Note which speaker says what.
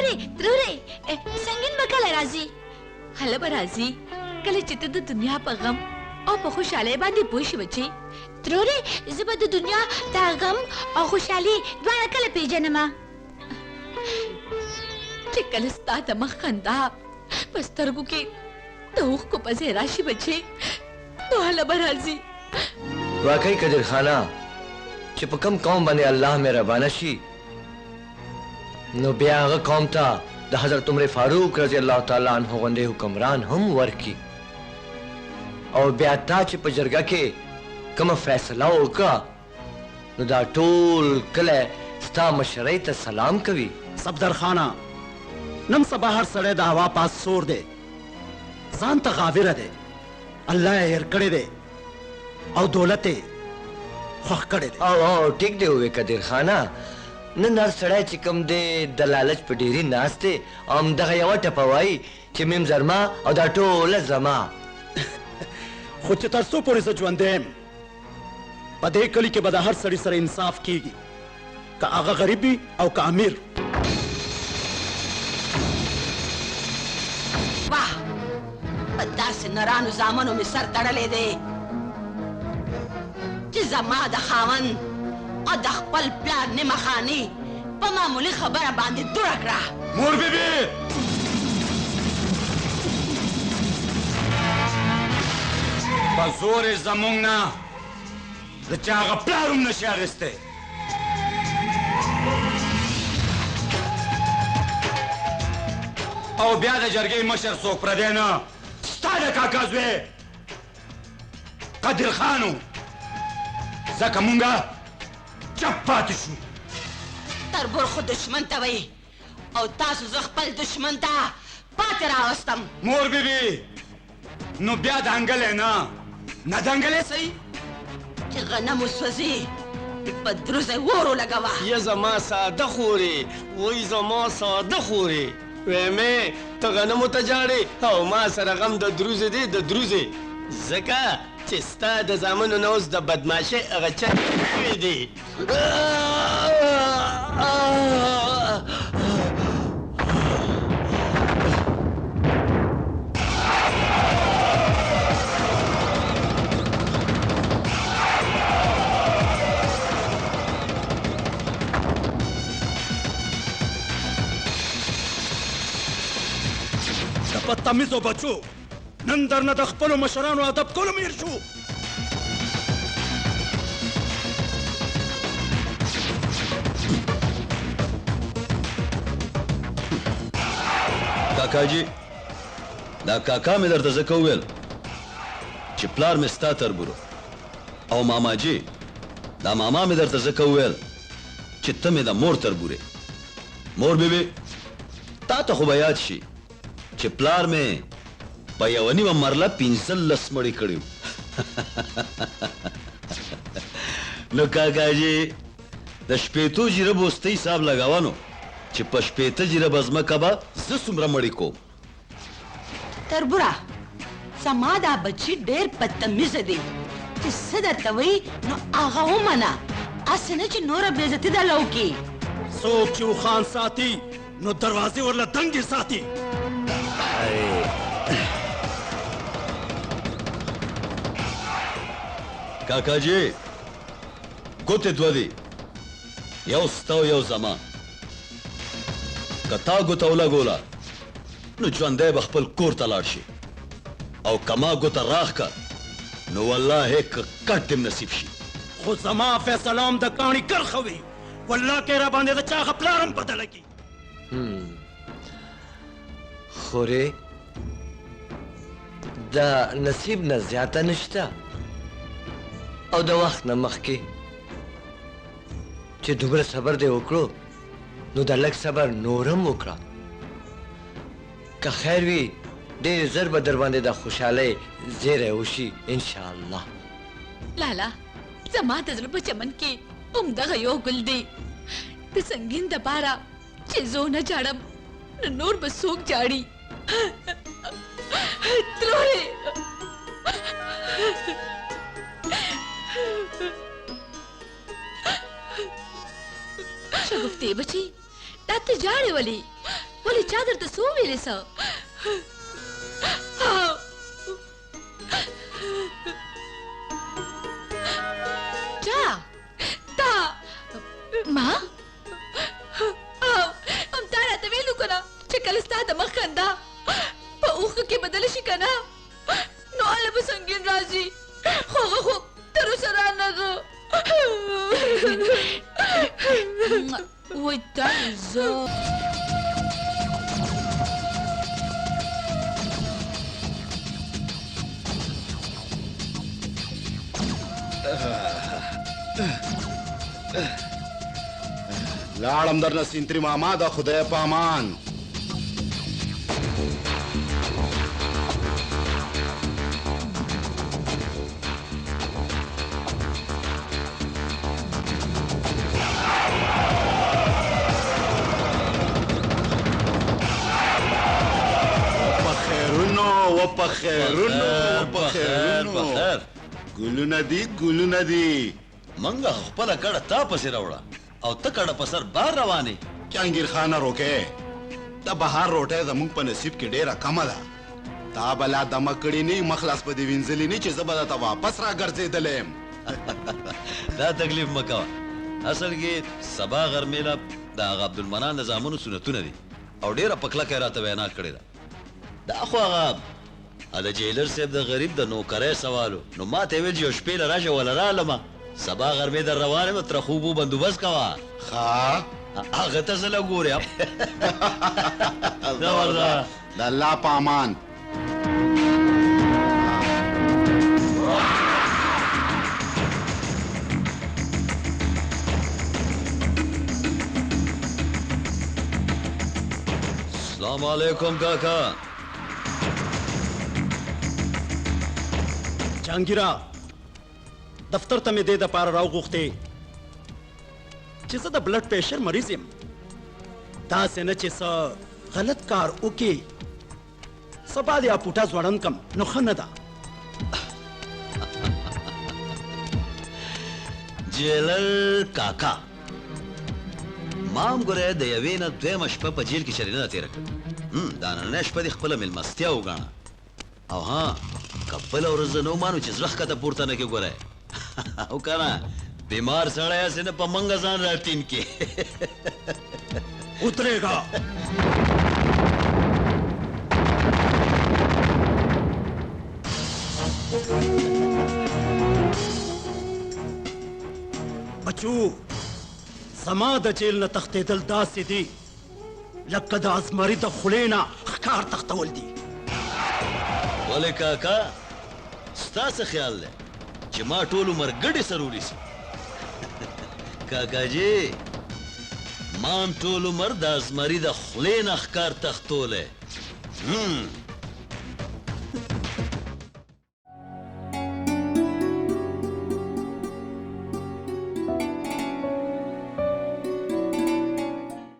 Speaker 1: त्रोरे संगीन बकल राजी हल बराजी कल चित द दुनिया पे गम और पे खुशहाली बांधी पोश बचे त्रोरे ज़बद दुनिया ता गम और खुशहाली द्वारा कल पेजनमा चिकल स्ता तमख खंदा बस तरगु के तोख को पजे राशि बचे तो हल बराजी
Speaker 2: वाकई कदर खाना चिपकम कौम बने अल्लाह मेरा बानशी नो ब्याग कौम था द हज़रत उमर फारूक रज़ी अल्लाह ताला अन्हु गंदे हुक्मरान हम वर्की और ब्याता चिप जरगा के कम फैसला होगा नो दा टोल कले स्ता मशरई त सलाम कवी
Speaker 3: सफदर खाना नम सबहर सड़े दा हवा पास सोर दे जान त गाविर दे अल्लाह यर करे दे और दौलते ख्वाह करे दे
Speaker 2: ओ ठीक दे हुए कदर खाना नंदर सड़ाई चिकम दे दलालच पटेरी नास्ते आम दगा यवा टपवाई चिमिम जरमा और दा टोल जमा
Speaker 3: खुद तरसो पूरी से जुंदेम पदे कली के बदा हर सड़ी सर इंसाफ कीगी का आगा गरीबी और का अमीर
Speaker 4: वाह पद्दा से नरानु जामनों में सर तड़ले दे जिज़मा दखावन और दखपल प्यार ने मखानी पमामुली खबर बांधे दुरक रहा
Speaker 3: मोर बीबी बज़ोर ज़मुंगना रचागा प्यारुम नशारिस्ते और ब्याद जरगे मशर सोक प्रदेना स्टाइल का काज़वे कदर खानू ज़कमुंगा चप्पातिशु
Speaker 4: तरबुर खुद दुश्मन तवई और तासु ज़ख्पल दुश्मन ता पातरा वस्तम
Speaker 3: मोर बीबी नो ब्याद अंगल है ना न दंगले सही
Speaker 4: कि गनम उसवजी बद्रू से वोरो लगावा
Speaker 5: ये जमा सादा खोरे वही जमा सादा खोरे वे में तो गनम तजारे हाउ मा सरगम द द्रुजे दे द द्रुजे जका चिस्ता द जामन नौज द बदमाशे अगचा दे
Speaker 3: तमिज़ो बचो नंदर न दखपलो मशरानो अदब कोलो मीरशु
Speaker 6: काका जी दा काका में दर्द जकवेल चिपलार में स्ता तरबुरो और मामा जी दा मामा में दर्द जकवेल चित्त में दा मोर तरबुरे मोर बीबी ता तो खुबायात शी चिपलार में पयवनी व मरला पिंसल लसमड़ी कड़ियो नो काका जी द शपेतो जिरब वस्ती हिसाब लगावानो ची पशपेत जिरब अजमा कबा ज़सुमरा मड़ी को
Speaker 4: तरबुरा समादा बच्ची डेर बदतमीज दी सदा तवई नो आगा मना असने ची नोरा बेजती दा लौकी
Speaker 3: सोक चू खान साथी नो दरवाजे वरला दंगी साथी
Speaker 6: काका जी गोते द्वदी यौ स्ताव यौ जमा कता गोतौला गोला नु ज्वंदे बखपल कोर तलाशी औ कमा गोता राख का नु वल्लाह एक कट्टिम नसीब शी
Speaker 3: खुद जमा फैसलाम द कहानी कर खवी वल्लाह के रबाने द चाह प्लारम बदलगी
Speaker 2: खोरे दा नसीब न ज्यादा नश्ता और द वक्त न मखके चे दुबर सबर दे ओकड़ो नो दलक सबर नोरम ओकड़ा का खैर भी दे जरब दरबाने दा खुशाले जेर होशी इंशाअल्लाह
Speaker 1: लाला जमा तजरब चमन के उम्दा गयो गुल दे ते संगीन दबारा चे जो न जाड़म न नूर बसूक जाड़ी त्रोरे शगुफ्ते बची ताते जाड़े वाली ولې چا درته څه وویلې څه چا تا ما همدا راته ویلو که نه چې کله ستا د مخ خندا په اوښکو کې بدله شي که نه نو هله به سنګین راځي خو هغه خو تر اوسه رانغه وای دا زه
Speaker 7: لاړم درنه سینتري ماما د خدای په امان په خیرونو ګلونه دي
Speaker 6: منګه خپله کړه تا پسې راوړه او ته کړه په سر بار روانې
Speaker 7: جهانگیر خانه روکې د بهار روټۍ زموږ په نصیب کې ډېره کمه ده تا بلا دمه کړې نه مخلاص په دې وینځلې نه چې زه به درته واپس راګرځېدلی یم
Speaker 6: دا تکلیف مه کوه اصل کې سبا غرمې له د هغه عبدالمنان د زامنو سنتونه دي او ډېره په کلکه یې راته وینا کړې ده دا خو هغه د جیلر صاحب د غریب د نوکرۍ سوالو نو ما ته یې ویل چې یو شپې له راشه وله رالمه سبا غرمې در روان یم تر خوبو بندوبست کوه
Speaker 7: ښه
Speaker 6: هغه ته زه له ګورم
Speaker 7: د الله په امان
Speaker 6: السلام علیکم کاکا
Speaker 3: جهانگیره دفتر ته مې دې دپاره راوغوښتې چې زه د بلډ پریشر مریض یم داسې نه چې څه غلط کار وکړې سبا دې اپوټه ځوړند کم نو ښه نه ده
Speaker 6: جیلر کاکا ما هم ګوره د یوې نه دویمه شپه په جیل کې شرینه تېره کړه دا نننۍ شپه دې خپله مېلمستیا وګاڼه او ها که بله ورځ زه نه ومانو چې زړه ښکته پورته نه کې ګوره او که نه بیمار سړی هسې نه په منګه ځان راټین کې
Speaker 3: اترېږه بچو زما د جیل نه تښتېدل داسې دي لکه د ازمري د خولې نه ښکار تښتول دي
Speaker 6: ولې کاکا ستا څه خیال دی چې ما ټول عمر ګډې سر ونیسي کاکا جي ما هم ټول عمر د ازمري د خولې نه ښکار تښتولی